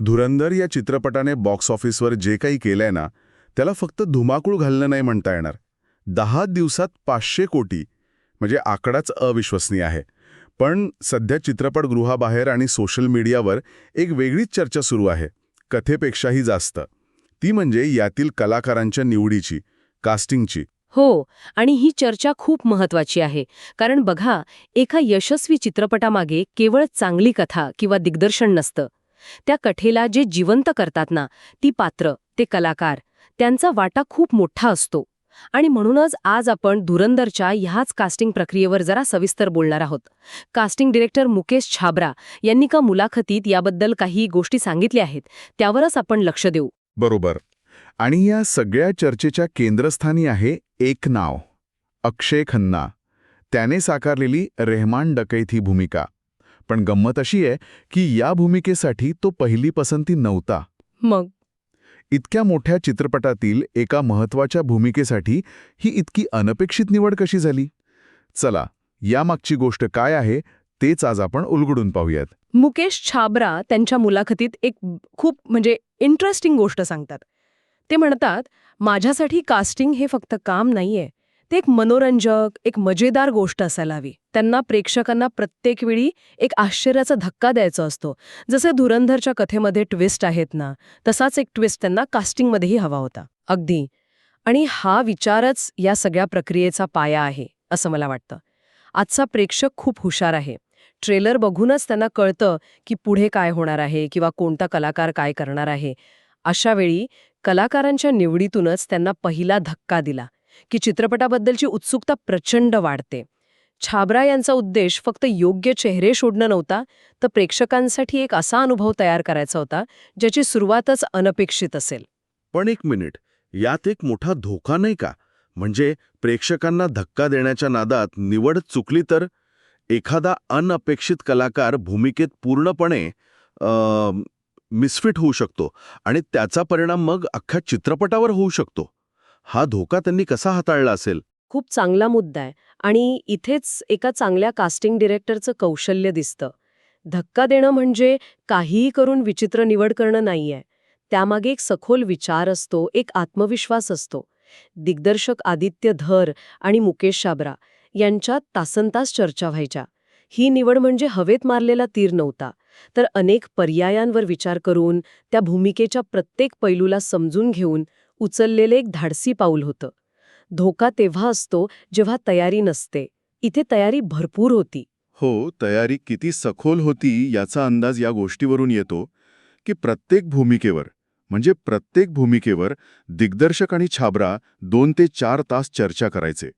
धुरंधर या चित्रपटाने बॉक्स ऑफिसवर जे काही केलंय ना, त्याला फक्त धुमाकूळ घालणं नाही म्हणता येणार. 10 दिवसात 500 कोटी म्हणजे आकडाच अविश्वसनीय आहे. पण सध्या चित्रपटगृहाबाहेर आणि सोशल मीडियावर एक वेगळीच चर्चा सुरू आहे, कथेपेक्षाही जास्त. ती म्हणजे यातील कलाकारांच्या निवडीची, कास्टिंगची. हो, आणि ही चर्चा खूप महत्वाची आहे. कारण बघा, एका यशस्वी चित्रपटामागे केवळ चांगली कथा किंवा दिग्दर्शन नसतं. त्या कथेला जे जिवंत करतात ना, ती पात्र, ते कलाकार, त्यांचा वाटा खूप मोठा असतो. आणि म्हणूनच आज आपण धुरंधरच्या ह्याच कास्टिंग प्रक्रियेवर जरा सविस्तर बोलणार आहोत. कास्टिंग डायरेक्टर मुकेश छाबरा यांनी का मुलाखतीत याबद्दल काही गोष्टी सांगितल्या आहेत, त्यावरच आपण लक्ष देऊ. बरोबर. आणि या सगळ्या चर्चेच्या केंद्रस्थानी आहे एक नाव, अक्षय खन्ना. त्याने साकारलेली रेहमान डकैत भूमिका. पण गंमत अशी आहे की या भूमिकेसाठी तो पहिली पसंती नव्हता. मग इतक्या मोठ्या चित्रपटातील एका महत्त्वाच्या भूमिकेसाठी ही इतकी अनपेक्षित निवड कशी झाली? चला, यामागची गोष्ट काय आहे तेच आज आपण उलगडून पाहूयात. मुकेश छाबरा त्यांच्या मुलाखतीत एक खूप इंटरेस्टिंग गोष्ट सांगतात. ते म्हणतात, माझ्यासाठी कास्टिंग हे फक्त काम नाहीये, ते एक मनोरंजक, एक मजेदार गोष्ट असायला हवी. त्यांना प्रेक्षकांना प्रत्येक वेळी एक आश्चर्याचा धक्का द्यायचा असतो. जसे धुरंधरच्या कथेमध्ये ट्विस्ट आहेत ना, तसाच एक ट्विस्ट त्यांना कास्टिंगमध्येही हवा होता. अगदी. आणि हा विचारच या सगळ्या प्रक्रियेचा पाया आहे, असं मला वाटतं. आजचा प्रेक्षक खूप हुशार आहे. ट्रेलर बघूनच त्यांना कळतं की पुढे काय होणार आहे किंवा कोणता कलाकार काय करणार आहे. अशा वेळी कलाकारांच्या निवडीतूनच त्यांना पहिला धक्का दिला की चित्रपटाबद्दलची उत्सुकता प्रचंड वाढते. छाबरा यांचा उद्देश फक्त योग्य चेहरे शोधणं नव्हता, तर प्रेक्षकांसाठी एक असा अनुभव तयार करायचा होता ज्याची सुरुवातच अनपेक्षित असेल. पण एक मिनिट, यात एक मोठा धोका नाही का? म्हणजे प्रेक्षकांना धक्का देण्याच्या नादात निवड चुकली तर एखादा अनपेक्षित कलाकार भूमिकेत पूर्णपणे मिसफिट होऊ शकतो आणि त्याचा परिणाम मग अख्ख्या चित्रपटावर होऊ शकतो. हा धोका त्यांनी कसा हाताळला असेल? खूप चांगला मुद्दा आहे. आणि इथेच एका चांगल्या कास्टिंग डिरेक्टरचं कौशल्य दिसतं. धक्का देणं म्हणजे काहीही करून विचित्र निवड करणं नाहीये. त्यामागे एक सखोल विचार असतो, एक आत्मविश्वास असतो. दिग्दर्शक आदित्य धर आणि मुकेश छाबरा यांच्यात तासनतास चर्चा व्हायच्या. ही निवड म्हणजे हवेत मारलेला तीर नव्हता, तर अनेक पर्यायांवर विचार करून, त्या भूमिकेच्या प्रत्येक पैलूला समजून घेऊन उचललेले एक धाडसी पाऊल होतं. धोका तेव्हा असतो जेव्हा तयारी नसते. इथे तयारी भरपूर होती. हो, तयारी किती सखोल होती याचा अंदाज या गोष्टीवरून येतो की प्रत्येक भूमिकेवर दिग्दर्शक आणि छाबरा 2 ते 4 तास चर्चा करायचे.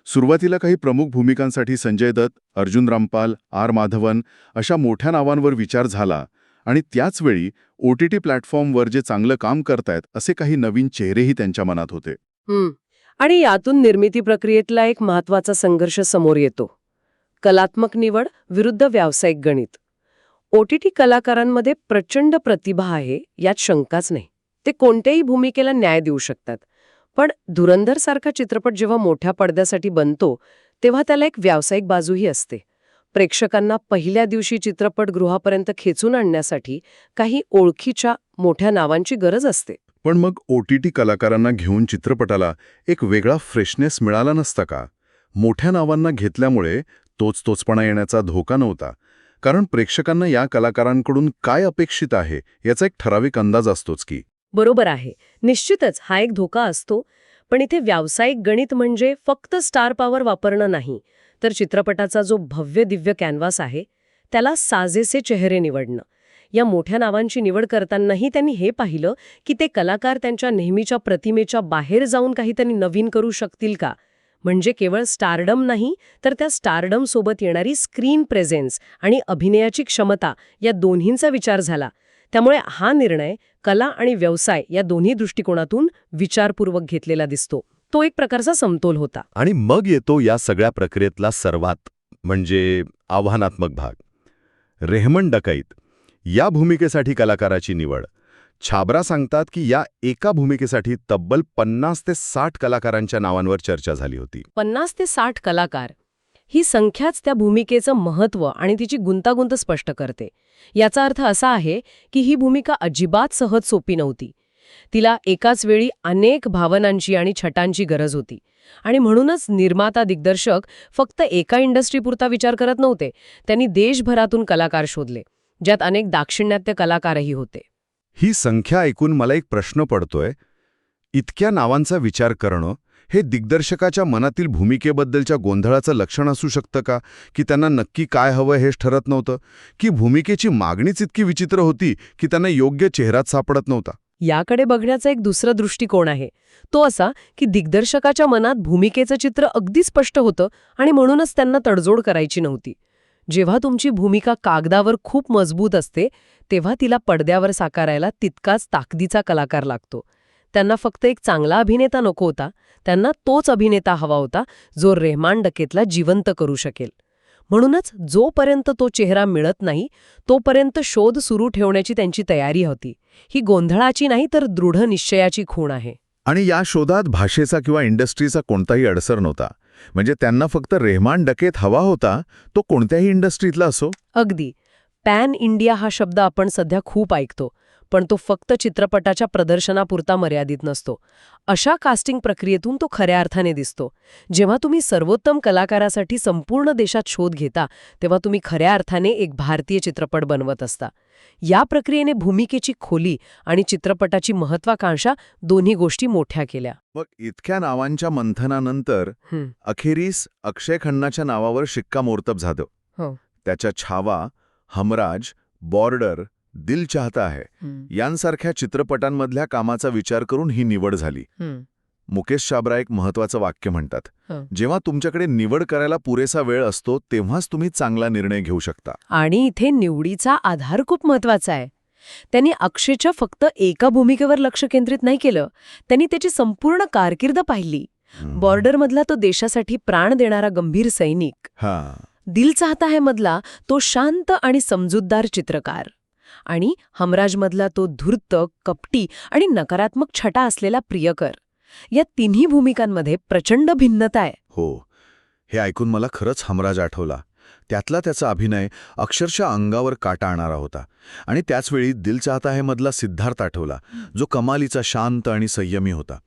सुरुवातीला काही प्रमुख भूमिकांसाठी संजय दत्त, अर्जुन रामपाल, आर माधवन अशा मोठ्या नावांवर विचार झाला आणि त्याचवेळी OTT प्लॅटफॉर्मवर जे चांगलं काम करतायत असे काही नवीन चेहरेही त्यांच्या मनात होते. आणि यातून निर्मिती प्रक्रियेतला एक महत्वाचा संघर्ष समोर येतो. कलात्मक निवड विरुद्ध व्यावसायिक गणित. OTT कलाकारांमध्ये प्रचंड प्रतिभा आहे, यात शंकाच नाही. ते कोणत्याही भूमिकेला न्याय देऊ शकतात. पण धुरंधरसारखा चित्रपट जेव्हा मोठ्या पडद्यासाठी बनतो, तेव्हा त्याला एक व्यावसायिक बाजूही असते. प्रेक्षकांना पहिल्या दिवशी चित्रपटगृहापर्यंत खेचून आणण्यासाठी काही ओळखीच्या मोठ्या नावांची गरज असते. पण मग OTT कलाकारांना घेऊन चित्रपटाला एक वेगळा फ्रेशनेस मिळाला नसता का? मोठ्या नावांना घेतल्यामुळे तोचपणा येण्याचा धोका नव्हता. कारण प्रेक्षकांना या कलाकारांकडून काय अपेक्षित आहे याचा एक ठराविक अंदाज असतोच की. बरोबर आहे. निश्चितच हा एक धोका असतो. पण इथे व्यावसायिक गणित म्हणजे फक्त स्टार पॉवर वापरणं नाही, तर चित्रपटाचा जो भव्य दिव्य कॅनव्हास आहे त्याला साजेसे चेहरे निवडणं. या मोठ्या नावांची निवड करतानाही त्यांनी हे पाहिलं की ते कलाकार त्यांच्या नेहमीच्या प्रतिमेच्या बाहेर जाऊन काहीतरी नवीन करू शकतील का. म्हणजे केवळ स्टारडम नाही, तर त्या स्टारडम सोबत येणारी स्क्रीन प्रेझेन्स आणि अभिनयाची क्षमता या दोन्हींचा विचार झाला. त्यामुळे हा निर्णय कला आणि व्यवसाय या दोन्ही दृष्टिकोनातून विचारपूर्वक घेतलेला दिसतो. तो एक प्रकारचा समतोल होता. आणि मग येतो या सगळ्या प्रक्रियेतला सर्वात आव्हानात्मक भाग, रेहमान डकैत या भूमिकेसाठी कलाकाराची निवड. छाबरा सांगतात की या एका भूमिकेसाठी तब्बल 50 ते 60 कलाकारांच्या नावांवर चर्चा झाली होती. 50 ते 60 कलाकार ही संख्याच त्या भूमिकेचं महत्त्व आणि तिची गुंतागुंत स्पष्ट करते. याचा अर्थ असा आहे की ही भूमिका अजिबात सहज सोपी नव्हती. तिला एकाच वेळी अनेक भावनांची आणि छटांची गरज होती. आणि म्हणूनच निर्माता दिग्दर्शक फक्त एका इंडस्ट्रीपुरता विचार करत नव्हते. त्यांनी देशभरातून कलाकार शोधले, ज्यात अनेक दाक्षिणात्य कलाकारही होते. ही संख्या ऐकून मला एक प्रश्न पडतोय. इतक्या नावांचा विचार करणं हे दिग्दर्शकाच्या मनातील भूमिकेबद्दलच्या गोंधळाचं लक्षण असू शकतं का? की त्यांना नक्की काय हवं हेच ठरत नव्हतं? की भूमिकेची मागणीच इतकी विचित्र होती की त्यांना योग्य चेहराच सापडत नव्हता? याकडे बघण्याचा एक दुसरा दृष्टिकोन आहे. तो असा की दिग्दर्शकाच्या मनात भूमिकेचं चित्र अगदी स्पष्ट होतं आणि म्हणूनच त्यांना तडजोड करायची नव्हती. जेव्हा तुमची भूमिका कागदावर खूप मजबूत असते तेव्हा तिला पडद्यावर साकारायला तितकाच ताकदीचा कलाकार लागतो. त्यांना फक्त एक चांगला अभिनेता नको होता, त्यांना तोच अभिनेता हवा होता जो रेहमान डकेतला जिवंत करू शकेल. म्हणूनच जोपर्यंत तो चेहरा मिळत नाही तोपर्यंत शोध सुरू ठेवण्याची त्यांची तयारी होती. ही गोंधळाची नाही तर दृढ निश्चयाची खूण आहे. आणि या शोधात भाषेचा किंवा इंडस्ट्रीचा कोणताही अडसर नव्हता. म्हणजे त्यांना फक्त रेहमान डकेत हवा होता, तो कोणत्याही इंडस्ट्रीतला असो. अगदी. पॅन इंडिया हा शब्द आपण सध्या खूप ऐकतो, पण तो फक्त चित्रपटाच्या प्रदर्शनापुरता मर्यादित नसतो. अशा कास्टिंग प्रक्रियेतून तो खऱ्या अर्थाने दिसतो. जेव्हा तुम्ही सर्वोत्तम कलाकारासाठी संपूर्ण देशात शोध घेता तेव्हा तुम्ही खऱ्या अर्थाने एक भारतीय चित्रपट बनवत असता. या प्रक्रियेने भूमिकेची खोली आणि चित्रपटाची महत्वाकांक्षा दोन्ही गोष्टी मोठ्या केल्या. मग इतक्या नावांच्या मंथनानंतर अखेरीस अक्षय खन्नाच्या नावावर शिक्कामोर्तब झालं. हो. त्याच्या छावा, हमराज, बॉर्डर, दिल चाहता है यांसारख्या चित्रपटांमधल्या कामाचा विचार करून ही निवड झाली. मुकेश छाबरा एक महत्वाचं वाक्य म्हणतात, जेव्हा तुमच्याकडे निवड करायला पुरेसा वेळ असतो तेव्हाच तुम्ही चांगला निर्णय घेऊ शकता. आणि इथे निवडीचा आधार खूप महत्वाचा आहे. त्यांनी अक्षयच्या फक्त एका भूमिकेवर लक्ष केंद्रित नाही केलं, त्यांनी त्याची संपूर्ण कारकीर्द पाहिली. बॉर्डरमधला तो देशासाठी प्राण देणारा गंभीर सैनिक, दिल चाहता है मधला तो शांत आणि समजूतदार चित्रकार, आणि हमराजमधला तो धूर्त, कपटी आणि नकारात्मक छटा असलेला प्रियकर. या तिन्ही भूमिकांमध्ये प्रचंड भिन्नता आहे. हो, हे ऐकून मला खरंच हमराज आठवला. त्यातला त्याचा अभिनय अक्षरशः अंगावर काटा आणणारा होता. आणि त्याचवेळी दिल चाहता है मधला सिद्धार्थ आठवला, जो कमालीचा शांत आणि संयमी होता.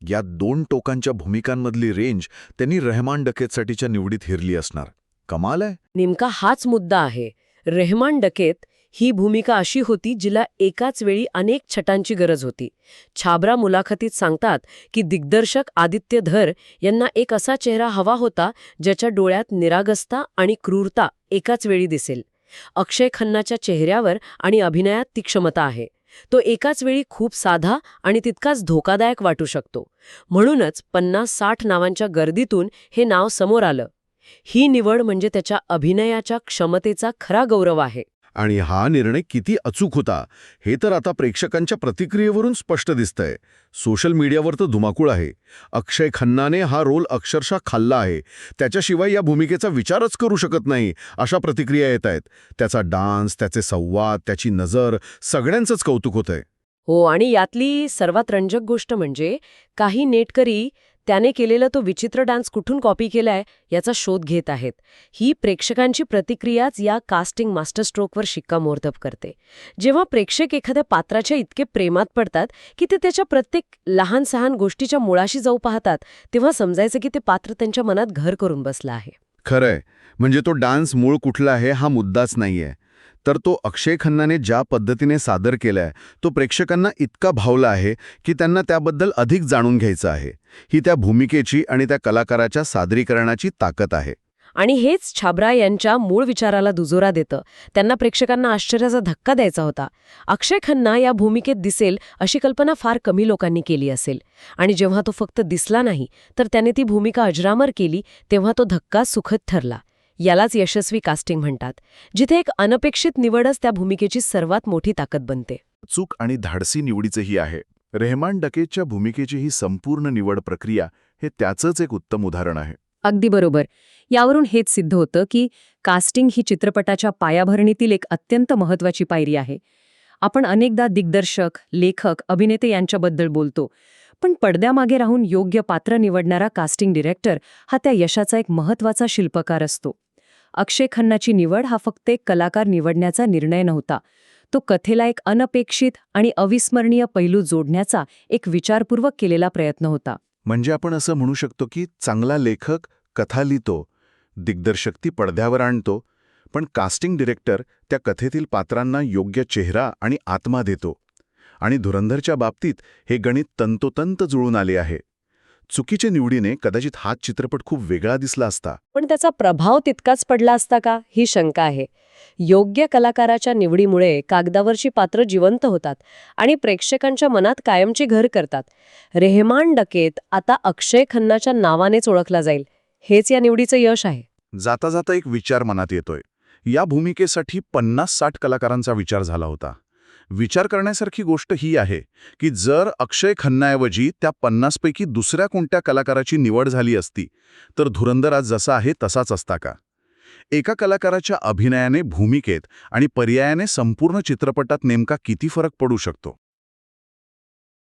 या दोन टोकांच्या भूमिकांमधली रेंज त्यांनी रेहमान डकेतसाठीच्या निवडीत हिरली असणार. कमाल आहे. नेमका हाच मुद्दा आहे. रेहमान डकेत ही भूमिका अशी होती जिला एकाच वेळी अनेक छटांची गरज होती. छाबरा मुलाखतीत सांगतात की दिग्दर्शक आदित्य धर यांना एक असा चेहरा हवा होता ज्याच्या डोळ्यात निरागसता आणि क्रूरता एकाच वेळी दिसेल. अक्षय खन्नाच्या चेहऱ्यावर आणि अभिनयात ती क्षमता आहे. तो एकाच वेळी खूप साधा आणि तितकाच धोकादायक वाटू शकतो. म्हणूनच 50-60 नावांच्या गर्दीतून हे नाव समोर आलं. ही निवड म्हणजे त्याच्या अभिनयाच्या क्षमतेचा खरा गौरव आहे. आणि हा निर्णय किती अचूक होता हे तर आता प्रेक्षकांच्या प्रतिक्रियेवरून स्पष्ट दिसतंय. सोशल मीडियावर तर धुमाकूळ आहे. अक्षय खन्नाने हा रोल अक्षरशः खाल्ला आहे, त्याच्याशिवाय या भूमिकेचा विचारच करू शकत नाही, अशा प्रतिक्रिया येत आहेत. त्याचा डान्स, त्याचे संवाद, त्याची नजर, सगळ्यांचंच कौतुक होतंय. हो, आणि यातली सर्वात रंजक गोष्ट म्हणजे काही नेटकरी त्याने केलेला तो विचित्र डान्स कुठून कॉपी केलाय याचा शोध घेत आहेत. ही प्रेक्षकांची प्रतिक्रियाच या कास्टिंग मास्टरस्ट्रोकवर शिक्कामोर्तब करते. जेव्हा प्रेक्षक एखाद्या पात्राच्या इतके प्रेमात पडतात की ते त्याच्या प्रत्येक लहान सहान गोष्टीच्या मुळाशी जाऊ पाहतात, तेव्हा समजायचं की ते पात्र त्यांच्या मनात घर करून बसलं आहे. खरंय, म्हणजे तो डान्स मूळ कुठला आहे हा मुद्दाच नाहीये, तर तो अक्षय खन्नाने ज्या पद्धतीने सादर केलाय तो प्रेक्षकांना इतका भावला आहे की त्यांना त्याबद्दल अधिक जाणून घ्यायचं आहे. ही त्या भूमिकेची आणि त्या कलाकाराच्या सादरीकरणाची ताकद आहे. आणि हेच छाबरा यांच्या मूळ विचाराला दुजोरा देतं. त्यांना प्रेक्षकांना आश्चर्याचा धक्का द्यायचा होता. अक्षय खन्ना या भूमिकेत दिसेल अशी कल्पना फार कमी लोकांनी केली असेल, आणि जेव्हा तो फक्त दिसला नाही तर त्याने ती भूमिका अजरामर केली तेव्हा तो धक्का सुखद ठरला. यालाच यशस्वी कास्टिंग म्हणतात, जिथे एक अनपेक्षित निवडच त्या भूमिकेची सर्वात मोठी ताकद बनते. चूक आणि धाडसी निवडीचंही आहे. रेहमान डकेतच्या भूमिकेची ही संपूर्ण निवड प्रक्रिया हे त्याचंच एक उत्तम उदाहरण आहे. अगदी बरोबर. यावरून हेच सिद्ध होतं की कास्टिंग ही चित्रपटाच्या पायाभरणीतील एक अत्यंत महत्त्वाची पायरी आहे. आपण अनेकदा दिग्दर्शक, लेखक, अभिनेते यांच्याबद्दल बोलतो, पण पडद्यामागे राहून योग्य पात्र निवडणारा कास्टिंग डिरेक्टर हा त्या यशाचा एक महत्त्वाचा शिल्पकार असतो. अक्षय खन्नाची निवड हा फक्त एक कलाकार निवडण्याचा निर्णय नव्हता. तो कथेला एक अनपेक्षित आणि अविस्मरणीय पैलू जोडण्याचा एक विचारपूर्वक केलेला प्रयत्न होता. म्हणजे आपण असं म्हणू शकतो की चांगला लेखक कथा लिहितो, दिग्दर्शक ती पडद्यावर आणतो, पण कास्टिंग डिरेक्टर त्या कथेतील पात्रांना योग्य चेहरा आणि आत्मा देतो. आणि धुरंधरच्या बाबतीत हे गणित तंतोतंत जुळून आले आहे. चुकीच्या निवडीने कदाचित हा चित्रपट खूप वेगळा दिसला असता. पण त्याचा प्रभाव तितकाच पडला असता का, ही शंका आहे. योग्य कलाकाराच्या निवडीमुळे कागदावरची पात्र जिवंत होतात आणि प्रेक्षकांच्या मनात कायमची घर करतात. रेहमान डकेत आता अक्षय खन्नाच्या नावानेच ओळखला जाईल, हेच या निवडीचं यश आहे. जाता जाता एक विचार मनात येतोय. या भूमिकेसाठी 50-60 कलाकारांचा विचार झाला होता. विचार करण्यासारखी गोष्ट ही आहे की जर अक्षय खन्नाऐवजी त्या 50 पैकी दुसऱ्या कोणत्या कलाकाराची निवड झाली असती तर धुरंधर आज जसा आहे तसाच असता का? एका कलाकाराच्या अभिनयाने भूमिकेत आणि पर्यायाने संपूर्ण चित्रपटात नेमका किती फरक पडू शकतो?